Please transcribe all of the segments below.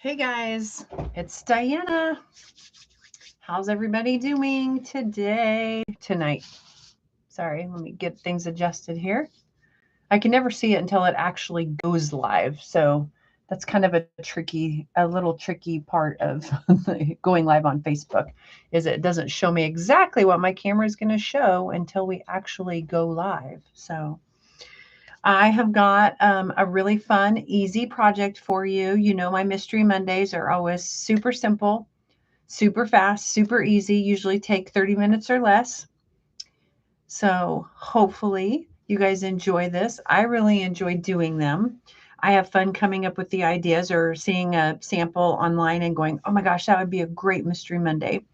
Hey guys, it's Diana. How's everybody doing tonight? Sorry, let me get things adjusted here. I can never see it until it actually goes live. So that's kind of a little tricky part of going live on Facebook is it doesn't show me exactly what my camera is going to show until we actually go live. So I have got a really fun, easy project for you. You know, my Mystery Mondays are always super simple, super fast, super easy, usually take 30 minutes or less. So hopefully you guys enjoy this. I really enjoy doing them. I have fun coming up with the ideas or seeing a sample online and going, oh my gosh, that would be a great Mystery Monday.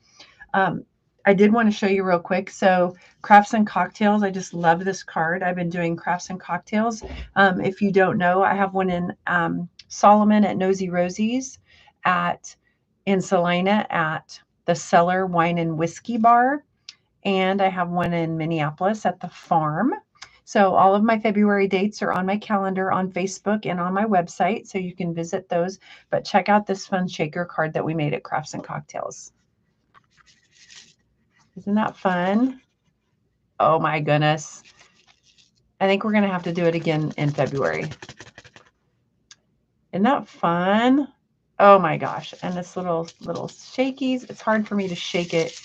I did want to show you real quick. So crafts and cocktails. I just love this card. I've been doing crafts and cocktails. If you don't know, I have one in Solomon at Nosy Rosie's in Salina at the Cellar Wine and Whiskey Bar. And I have one in Minneapolis at the farm. So all of my February dates are on my calendar on Facebook and on my website. So you can visit those. But check out this fun shaker card that we made at Crafts and Cocktails. Isn't that fun? Oh my goodness. I think we're going to have to do it again in February. Isn't that fun? Oh my gosh. And this little shakies. It's hard for me to shake it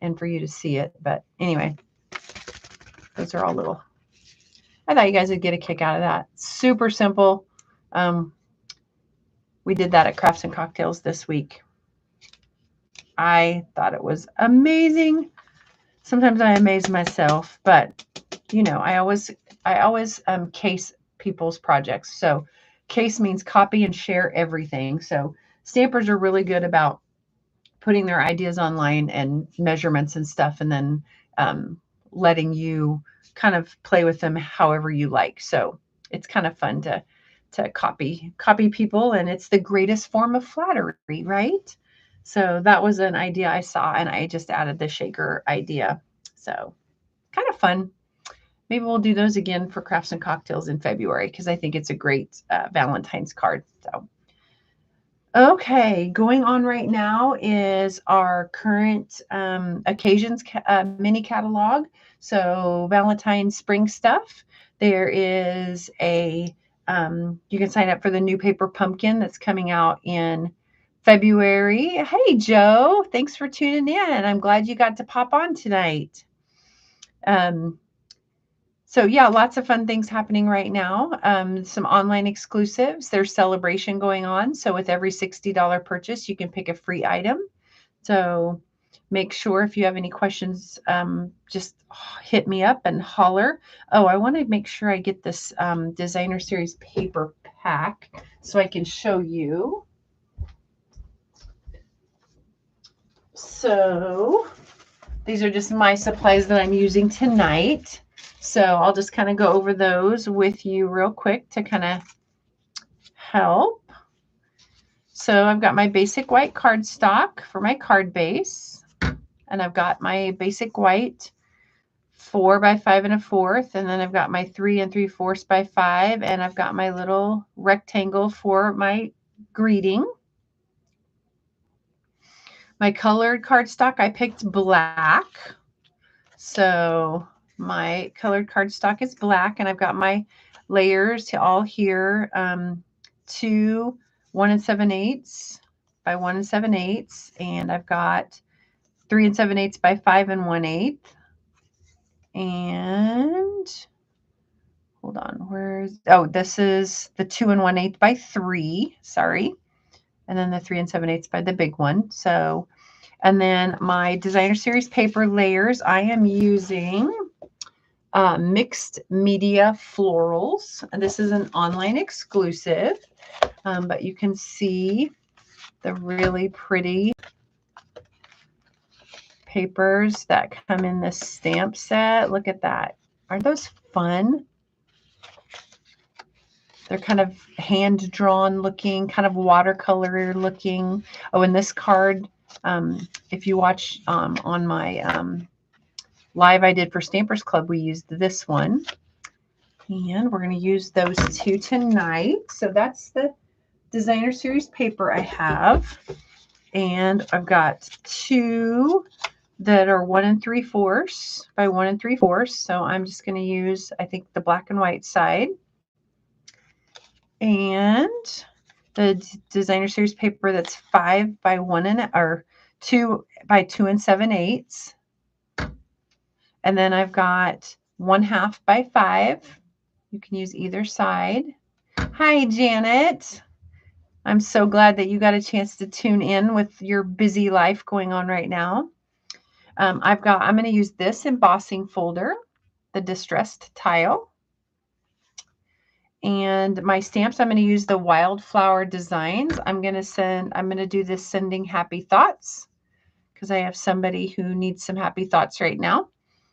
and for you to see it. But anyway, those are all little. I thought you guys would get a kick out of that. Super simple. We did that at Crafts and Cocktails this week. I thought it was amazing. Sometimes I amaze myself, but you know, I always case people's projects. So case means copy and share everything. So stampers are really good about putting their ideas online and measurements and stuff, and then letting you kind of play with them however you like. So it's kind of fun to copy people, and it's the greatest form of flattery, right? So that was an idea I saw, and I just added the shaker idea. So kind of fun. Maybe we'll do those again for Crafts and Cocktails in February because I think it's a great Valentine's card. So, okay, going on right now is our current occasions mini catalog. So Valentine's spring stuff. There is you can sign up for the new paper pumpkin that's coming out in February. Hey, Joe, thanks for tuning in. I'm glad you got to pop on tonight. So yeah, lots of fun things happening right now. Some online exclusives. There's celebration going on. So with every $60 purchase, you can pick a free item. So make sure if you have any questions, just hit me up and holler. Oh, I want to make sure I get this designer series paper pack so I can show you. So these are just my supplies that I'm using tonight. So I'll just kind of go over those with you real quick to kind of help. So I've got my basic white cardstock for my card base. And I've got my basic white 4 by 5 1/4. And then I've got my 3 3/4 by 5. And I've got my little rectangle for my greeting. My colored cardstock, I picked black. So my colored cardstock is black, and I've got my layers all here. 2 1 7/8 by 1 7/8, and I've got 3 7/8 by 5 1/8. And hold on, this is the 2 1/8 by 3. Sorry, and then the 3 7/8 by the big one. So, and then my designer series paper layers, I am using mixed media florals. And this is an online exclusive, but you can see the really pretty papers that come in this stamp set. Look at that. Aren't those fun? They're kind of hand-drawn looking, kind of watercolor looking. Oh, and this card, if you watch on my live I did for Stampers Club, we used this one. And we're going to use those two tonight. So that's the designer series paper I have, and I've got 2 that are 1 3/4 by 1 3/4. So I'm just going to use, I think, the black and white side, and the designer series paper that's 5 by 2 by 2 7/8. And then I've got 1/2 by 5. You can use either side. Hi, Janet. I'm so glad that you got a chance to tune in with your busy life going on right now. I'm going to use this embossing folder, the distressed tile. And my stamps, I'm going to use the wildflower designs. I'm going to do this sending happy thoughts, because I have somebody who needs some happy thoughts right now.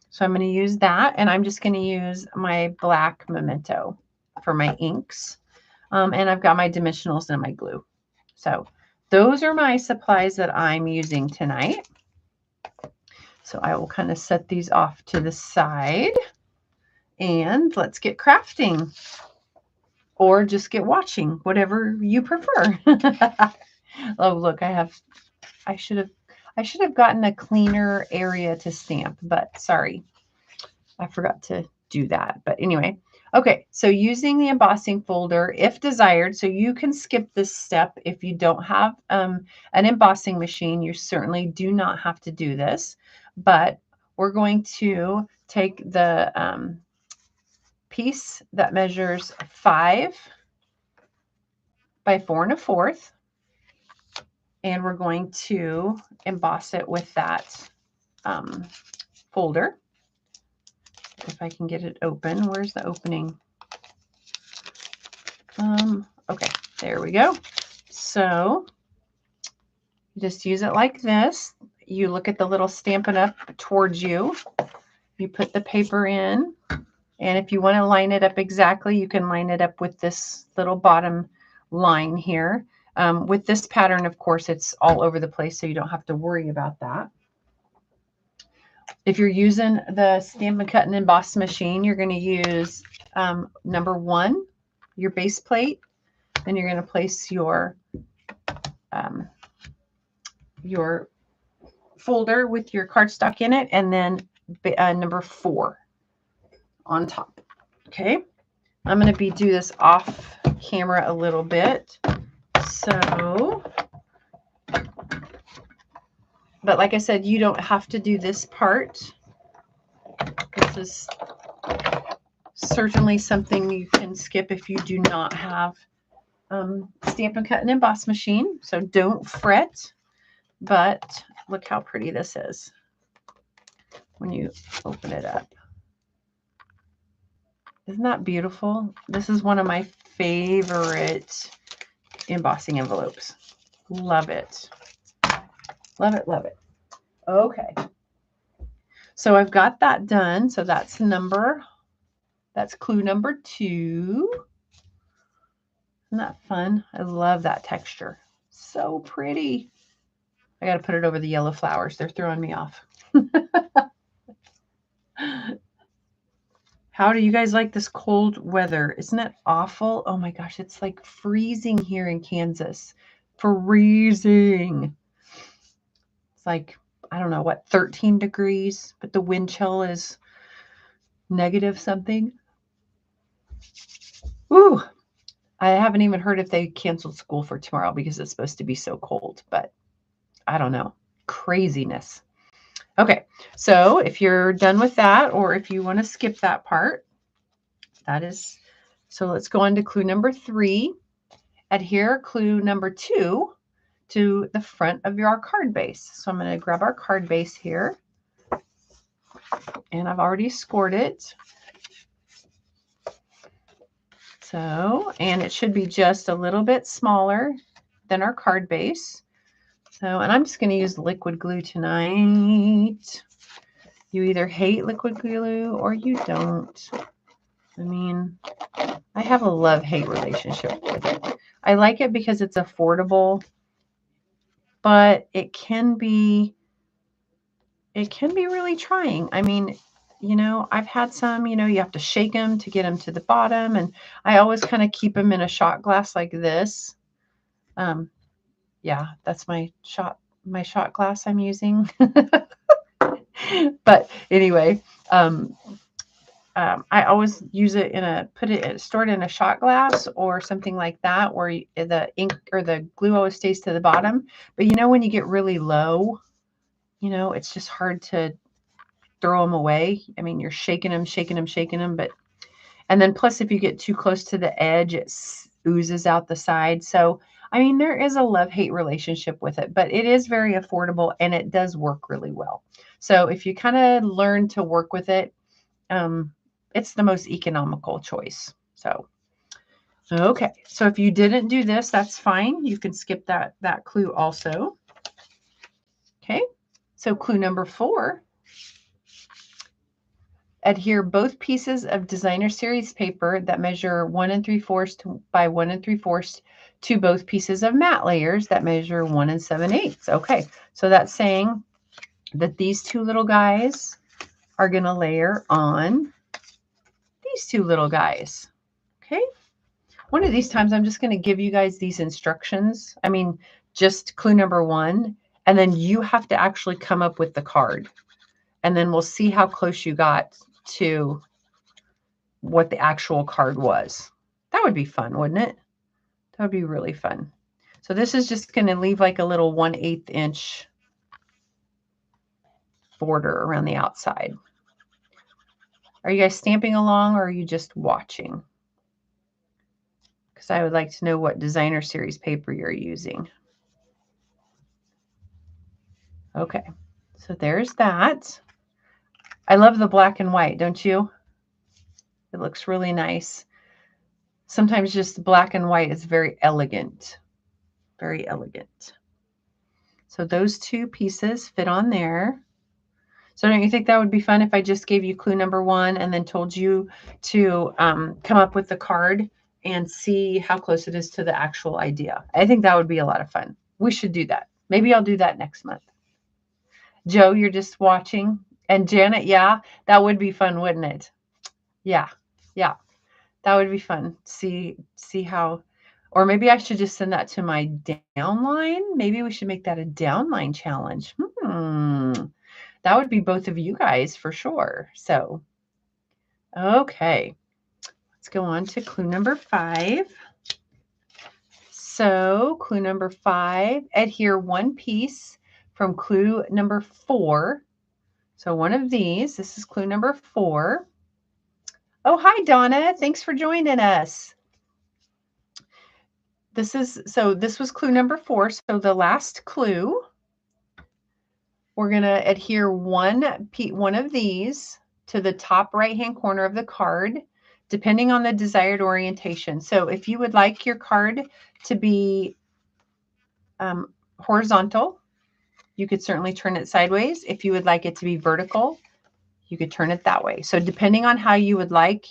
So I'm going to use that, and I'm just going to use my black memento for my inks. And I've got my dimensionals and my glue. So those are my supplies that I'm using tonight. So I will kind of set these off to the side, and let's get crafting, or just get watching, whatever you prefer. Oh, look, I should have gotten a cleaner area to stamp, but sorry, I forgot to do that. But anyway, okay, so using the embossing folder, if desired, so you can skip this step if you don't have an embossing machine. You certainly do not have to do this, but we're going to take the piece that measures 5 by 4 1/4, and we're going to emboss it with that folder. If I can get it open. Where's the opening? Okay, there we go. So you just use it like this. You look at the little Stampin' Up! Towards you. You put the paper in, and if you want to line it up exactly, you can line it up with this little bottom line here. With this pattern, of course, it's all over the place, so you don't have to worry about that. If you're using the Stampin' Cut and Emboss machine, you're going to use number 1, your base plate. Then you're going to place your folder with your cardstock in it, and then number 4 on top. Okay, I'm going to do this off camera a little bit. So, but like I said, you don't have to do this part. This is certainly something you can skip if you do not have Stampin' Cut and Emboss machine. So don't fret, but look how pretty this is when you open it up. Isn't that beautiful? This is one of my favorite embossing envelopes. Love it. Love it, love it. Okay. So I've got that done. So that's clue number 2. Isn't that fun? I love that texture. So pretty. I got to put it over the yellow flowers. They're throwing me off. How do you guys like this cold weather? Isn't it awful? Oh my gosh, it's like freezing here in Kansas. Freezing. It's like, I don't know what, 13 degrees, but the wind chill is negative something. Ooh, I haven't even heard if they canceled school for tomorrow because it's supposed to be so cold, but I don't know. Craziness. Okay, so if you're done with that, or if you want to skip that part, so let's go on to clue number 3. Adhere clue number 2 to the front of your card base. So I'm going to grab our card base here, and I've already scored it. So, and it should be just a little bit smaller than our card base. So, and I'm just going to use liquid glue tonight. You either hate liquid glue or you don't. I mean, I have a love-hate relationship with it. I like it because it's affordable, but it can be really trying. I mean, you know, I've had some, you know, you have to shake them to get them to the bottom, and I always kind of keep them in a shot glass like this. Yeah, that's my shot glass I'm using. But anyway, I always use it store it in a shot glass or something like that, where the ink or the glue always stays to the bottom. But you know, when you get really low, you know, it's just hard to throw them away. I mean, you're shaking them, but, and then plus if you get too close to the edge, it oozes out the side. So, I mean, there is a love-hate relationship with it, but it is very affordable and it does work really well. So if you kind of learn to work with it, it's the most economical choice. So, okay. So if you didn't do this, that's fine. You can skip that clue also. Okay. So clue number 4. Adhere both pieces of designer series paper that measure 1 3/4 by 1 3/4 to both pieces of matte layers that measure 1 7/8. Okay. So that's saying that these two little guys are going to layer on these two little guys. Okay. One of these times, I'm just going to give you guys these instructions. I mean, just clue number 1, and then you have to actually come up with the card. And then we'll see how close you got to what the actual card was. That would be fun, wouldn't it? That would be really fun. So this is just going to leave like a little 1/8 inch border around the outside. Are you guys stamping along, or are you just watching? Because I would like to know what designer series paper you're using. Okay, so there's that. I love the black and white, don't you? It looks really nice. Sometimes just black and white is very elegant. Very elegant. So those two pieces fit on there. So don't you think that would be fun if I just gave you clue number 1 and then told you to come up with the card and see how close it is to the actual idea? I think that would be a lot of fun. We should do that. Maybe I'll do that next month. Joe, you're just watching. And Janet, yeah, that would be fun, wouldn't it? Yeah, yeah, that would be fun. See how, or maybe I should just send that to my downline. Maybe we should make that a downline challenge. That would be both of you guys for sure. So, okay, let's go on to clue number 5. So clue number 5, adhere one piece from clue number 4. So one of these, this is clue number 4. Oh, hi, Donna. Thanks for joining us. This was clue number 4. So the last clue, we're going to adhere one of these to the top right-hand corner of the card, depending on the desired orientation. So if you would like your card to be horizontal, you could certainly turn it sideways. If you would like it to be vertical, you could turn it that way. So depending on how you would like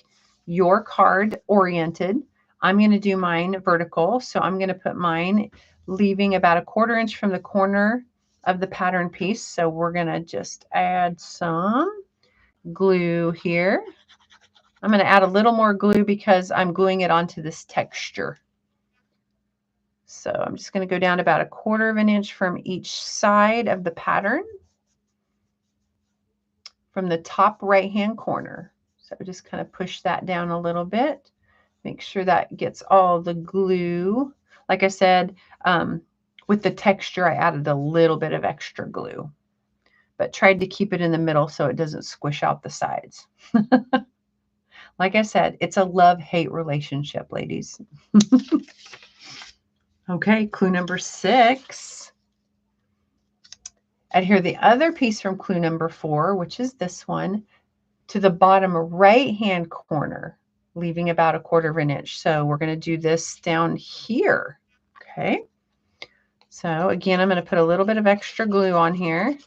your card oriented, I'm going to do mine vertical. So I'm going to put mine leaving about 1/4 inch from the corner of the pattern piece. So we're going to just add some glue here. I'm going to add a little more glue because I'm gluing it onto this texture. So I'm just going to go down about 1/4 inch from each side of the pattern from the top right-hand corner. So just kind of push that down a little bit. Make sure that gets all the glue. Like I said, with the texture, I added a little bit of extra glue, but tried to keep it in the middle so it doesn't squish out the sides. Like I said, it's a love-hate relationship, ladies. Okay, clue number 6. Adhere the other piece from clue number 4, which is this one, to the bottom right-hand corner, leaving about 1/4 inch. So we're going to do this down here. Okay. So again, I'm going to put a little bit of extra glue on here,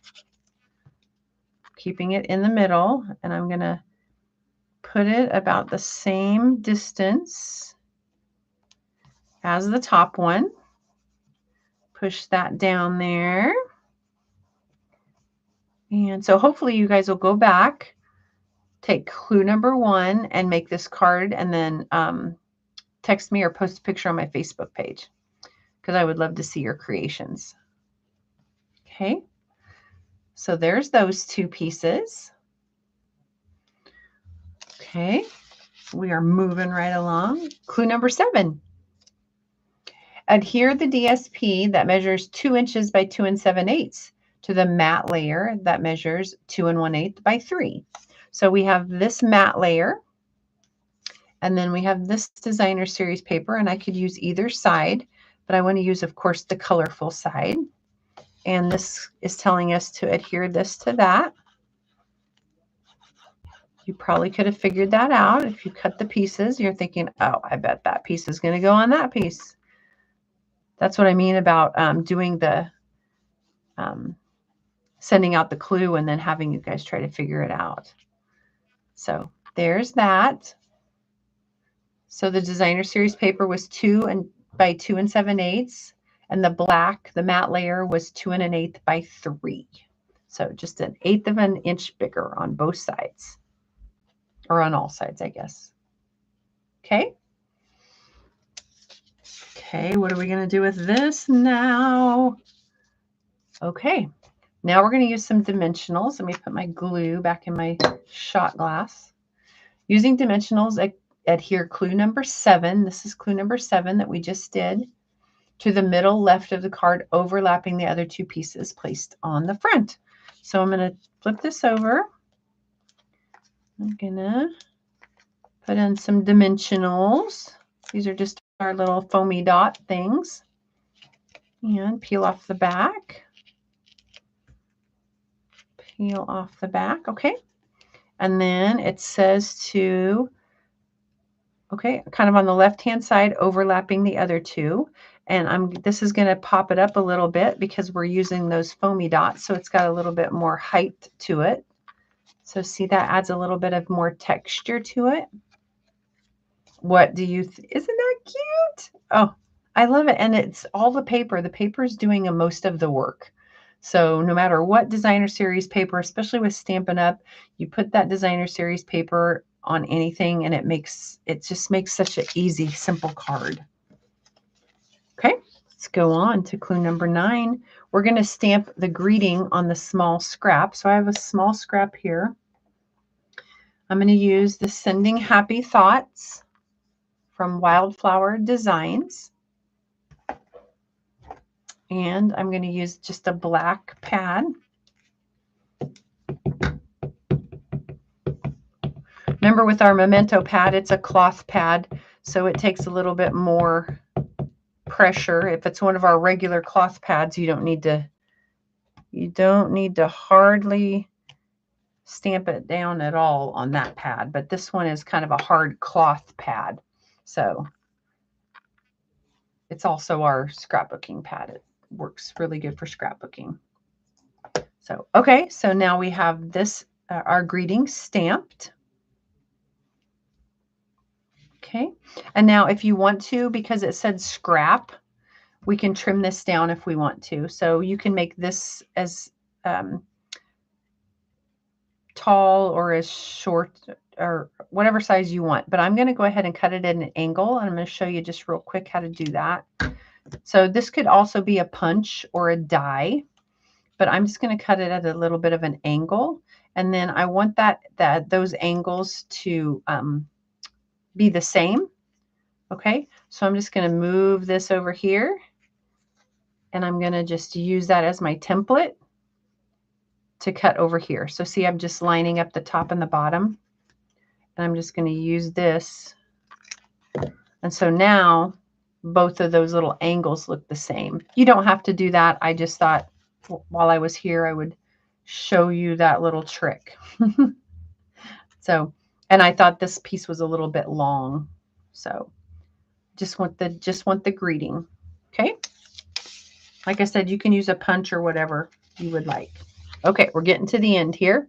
keeping it in the middle, and I'm going to put it about the same distance as the top one. Push that down there. And so hopefully you guys will go back, take clue number 1 and make this card, and then text me or post a picture on my Facebook page. because I would love to see your creations. Okay, so there's those two pieces. Okay, we are moving right along. Clue number 7. Adhere the DSP that measures 2 inches by 2 7/8 to the matte layer that measures 2 1/8 by 3. So we have this matte layer, and then we have this designer series paper, and I could use either side, but I want to use, of course, the colorful side. And this is telling us to adhere this to that. You probably could have figured that out. If you cut the pieces, you're thinking, oh, I bet that piece is going to go on that piece. That's what I mean about doing the sending out the clue and then having you guys try to figure it out. So there's that. So the designer series paper was 2 by 2 7/8, and the black, the matte layer, was 2 1/8 by 3. So just 1/8 of an inch bigger on both sides, or on all sides, I guess. Okay. Okay, what are we going to do with this now? Okay, now we're going to use some dimensionals. Let me put my glue back in my shot glass. Using dimensionals, adhere clue number 7. This is clue number 7 that we just did, to the middle left of the card, overlapping the other two pieces placed on the front. So I'm going to flip this over. I'm going to put in some dimensionals. These are just our little foamy dot things. And peel off the back. Peel off the back. Okay. And then it says to, okay, kind of on the left-hand side, overlapping the other two. And this is going to pop it up a little bit because we're using those foamy dots. So it's got a little bit more height to it. So see, that adds a little bit of more texture to it. What do you think? Isn't that cute? Oh, I love it. And it's all the paper. The paper is doing most of the work. So no matter what designer series paper, especially with Stampin' Up, you put that designer series paper on anything and it just makes such an easy, simple card. Okay, let's go on to clue number 9. We're going to stamp the greeting on the small scrap. So I have a small scrap here. I'm going to use the Sending Happy Thoughts from Wildflower Designs. And I'm going to use just a black pad. Remember, with our Memento pad, it's a cloth pad, so it takes a little bit more pressure. If it's one of our regular cloth pads, you don't need to hardly stamp it down at all on that pad. But this one is kind of a hard cloth pad, so it's also our scrapbooking pad. It works really good for scrapbooking. So, okay, so now we have this, our greeting stamped. Okay, and now if you want to, because it said scrap, we can trim this down if we want to. So you can make this as tall or as short or whatever size you want. But I'm going to go ahead and cut it at an angle, and I'm going to show you just real quick how to do that. So this could also be a punch or a die, but I'm just going to cut it at a little bit of an angle. And then I want those angles to be the same. Okay, so I'm just going to move this over here, and I'm going to just use that as my template to cut over here. So see, I'm just lining up the top and the bottom, and I'm just going to use this. And so now both of those little angles look the same. You don't have to do that. I just thought while I was here, I would show you that little trick. So, and I thought this piece was a little bit long. So just want the greeting. Okay. Like I said, you can use a punch or whatever you would like. Okay, we're getting to the end here.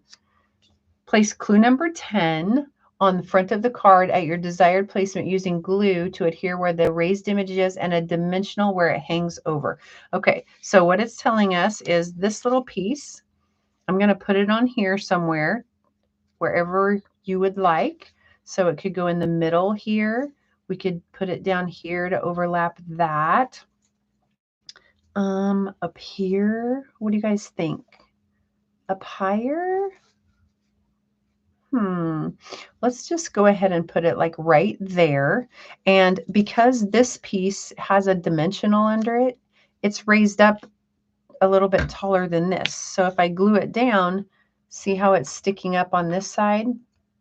Place clue number 10 on the front of the card at your desired placement using glue to adhere where the raised image is and a dimensional where it hangs over. Okay, so what it's telling us is this little piece, I'm going to put it on here somewhere, wherever you would like. So it could go in the middle here. We could put it down here to overlap that. Up here, what do you guys think? Up higher? Let's just go ahead and put it like right there. And because this piece has a dimensional under it, it's raised up a little bit taller than this. So if I glue it down, see how it's sticking up on this side?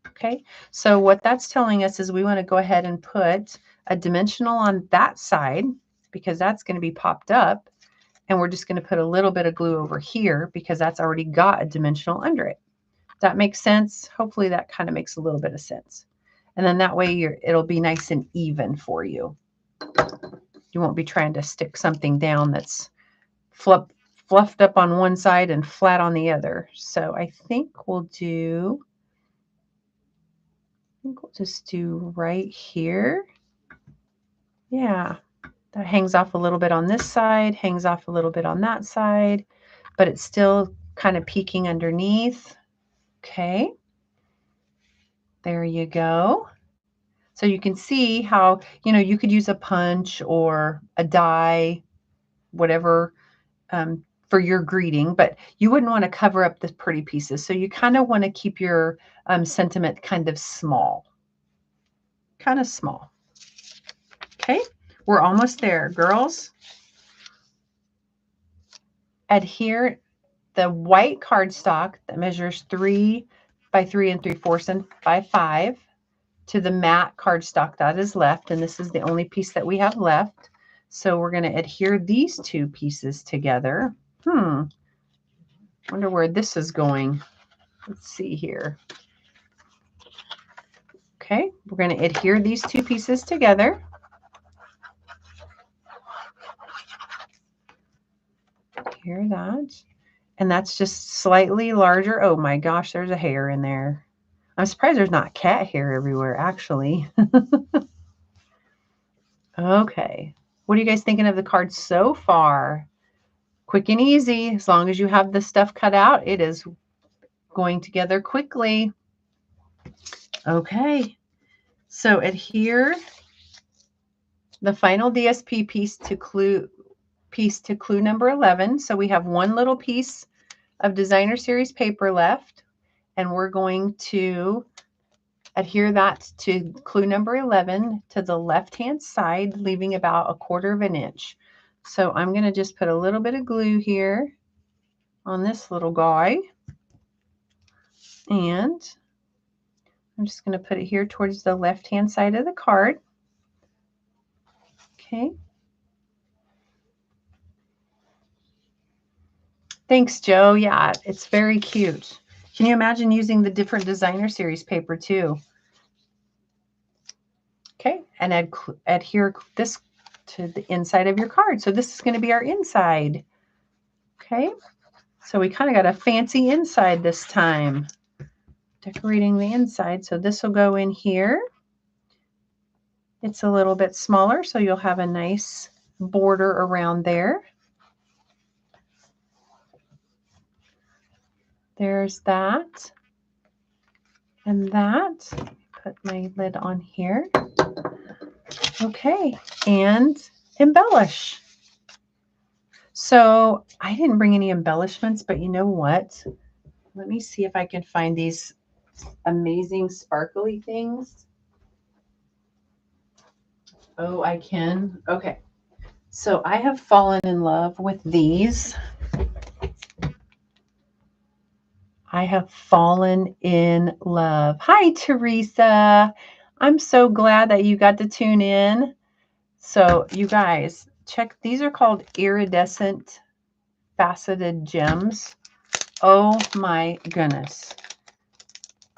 Okay, so what that's telling us is we want to go ahead and put a dimensional on that side because that's going to be popped up. And we're just going to put a little bit of glue over here because that's already got a dimensional under it. That makes sense. Hopefully that kind of makes a little bit of sense. And then that way it'll be nice and even for you. You won't be trying to stick something down that's fluffed up on one side and flat on the other. So I think we'll just do right here. Yeah, that hangs off a little bit on this side, hangs off a little bit on that side, but it's still kind of peeking underneath. Okay, there you go. So you can see how, you could use a punch or a die, whatever, for your greeting, but you wouldn't want to cover up the pretty pieces. So you kind of want to keep your sentiment kind of small. Okay, we're almost there, girls. Adhere the white cardstock that measures 3 by 3 3/4 and by 5 to the matte cardstock that is left. And this is the only piece that we have left. So we're going to adhere these two pieces together. Wonder where this is going. Let's see here. Okay, we're going to adhere these two pieces together. Adhere that. And that's just slightly larger. Oh my gosh, there's a hair in there. I'm surprised there's not cat hair everywhere, actually. Okay. What are you guys thinking of the card so far? Quick and easy. As long as you have the stuff cut out, it is going together quickly. Okay. So adhere the final DSP piece to clue number 11. So we have one little piece of designer series paper left, and we're going to adhere that to clue number 11 to the left-hand side, leaving about 1/4 of an inch. So I'm going to just put a little bit of glue here on this little guy. And I'm just going to put it here towards the left-hand side of the card. Okay. Thanks, Joe. Yeah, it's very cute. Can you imagine using the different designer series paper too? Okay, and adhere this to the inside of your card. So this is going to be our inside. Okay, so we kind of got a fancy inside this time. Decorating the inside. So this will go in here. It's a little bit smaller, so you'll have a nice border around there. There's that. And that. Put my lid on here. Okay, and embellish. So I didn't bring any embellishments, but you know what? Let me see if I can find these amazing sparkly things. Oh, I can. Okay. So I have fallen in love with these. I have fallen in love. Hi, Teresa. I'm so glad that you got to tune in. So you guys, check. These are called iridescent faceted gems. Oh my goodness.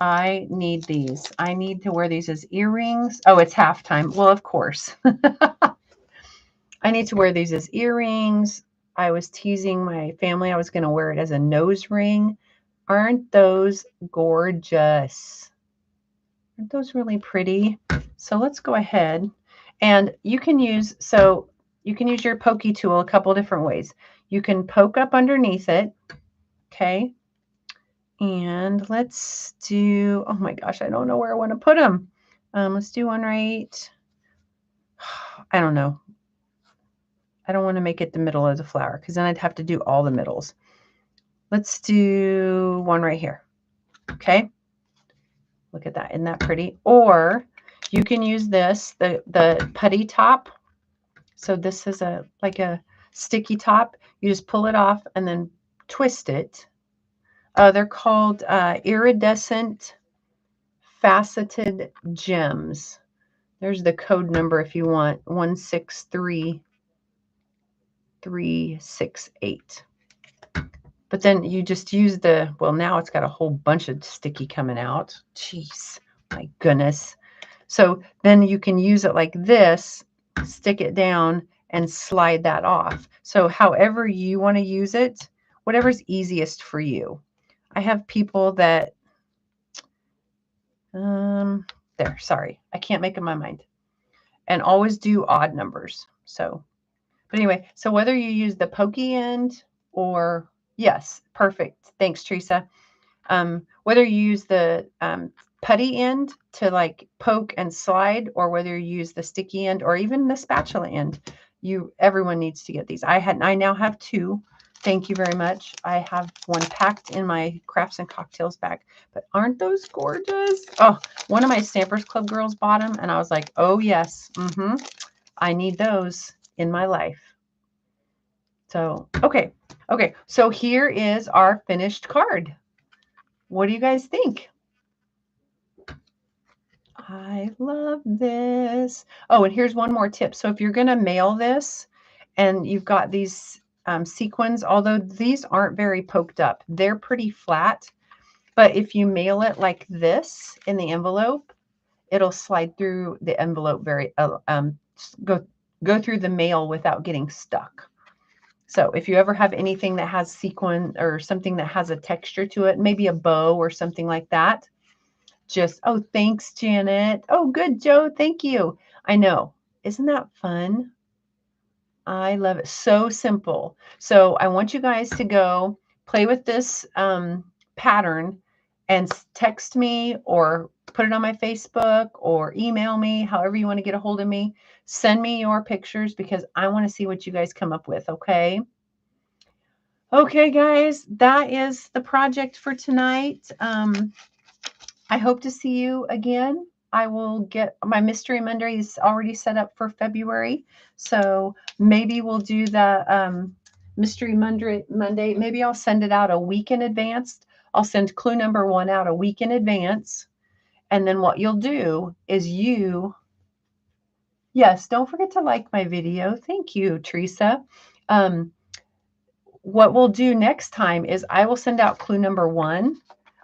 I need these. I need to wear these as earrings. Oh, it's halftime. Well, of course. I need to wear these as earrings. I was teasing my family. I was going to wear it as a nose ring. Aren't those gorgeous? Aren't those really pretty? So let's go ahead and you can use your pokey tool a couple different ways. You can poke up underneath it. Okay. And let's do, oh my gosh, I don't know where I want to put them. Let's do one right. I don't know. I don't want to make it the middle of the flower because then I'd have to do all the middles. Let's do one right here. Okay. Look at that. Isn't that pretty? Or you can use this, the putty top. So this is like a sticky top. You just pull it off and then twist it. They're called iridescent faceted gems. There's the code number if you want, 163368. But then you just use well, now it's got a whole bunch of sticky coming out. Jeez, my goodness. So then you can use it like this, stick it down and slide that off. So however you want to use it, whatever's easiest for you. I have people that, there, sorry, I can't make up my mind. And always do odd numbers. So, but anyway, so whether you use the pokey end or, yes, perfect. Thanks, Teresa. Whether you use the putty end to like poke and slide, or whether you use the sticky end or even the spatula end, everyone needs to get these. I now have two. Thank you very much. I have one packed in my crafts and cocktails bag, but aren't those gorgeous? Oh, one of my Stampers Club girls bought them and I was like, oh yes, I need those in my life. So, okay. So here is our finished card. What do you guys think? I love this. Oh, and here's one more tip. So if you're going to mail this and you've got these sequins, although these aren't very poked up, they're pretty flat. But if you mail it like this in the envelope, it'll slide through the envelope go through the mail without getting stuck. So if you ever have anything that has sequin or something that has a texture to it, maybe a bow or something like that, oh, thanks, Janet. Oh, good, Joe. Thank you. I know. Isn't that fun? I love it. So simple. So I want you guys to go play with this pattern and text me or put it on my Facebook or email me, however you want to get a hold of me. Send me your pictures because I want to see what you guys come up with, okay? Okay, guys, that is the project for tonight. I hope to see you again. I will get my Mystery Monday is already set up for February. So maybe we'll do the Mystery Monday. Maybe I'll send it out a week in advance. I'll send clue number 1 out a week in advance. And then what you'll do is yes, don't forget to like my video. Thank you, Teresa. What we'll do next time is I will send out clue number 1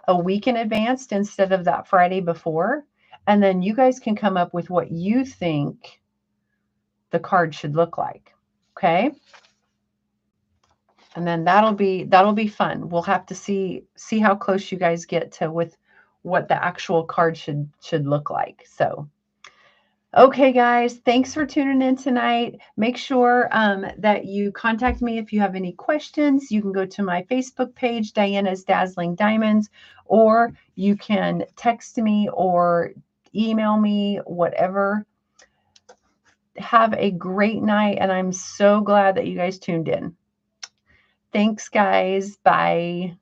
a week in advance instead of that Friday before. And then you guys can come up with what you think the card should look like. Okay. And then that'll be fun. We'll have to see how close you guys get to with what the actual card should look like. So, okay, guys, thanks for tuning in tonight. Make sure that you contact me if you have any questions. You can go to my Facebook page, Diana's Dazzling Diamonds, or you can text me or email me, whatever. Have a great night, and I'm so glad that you guys tuned in. Thanks, guys. Bye.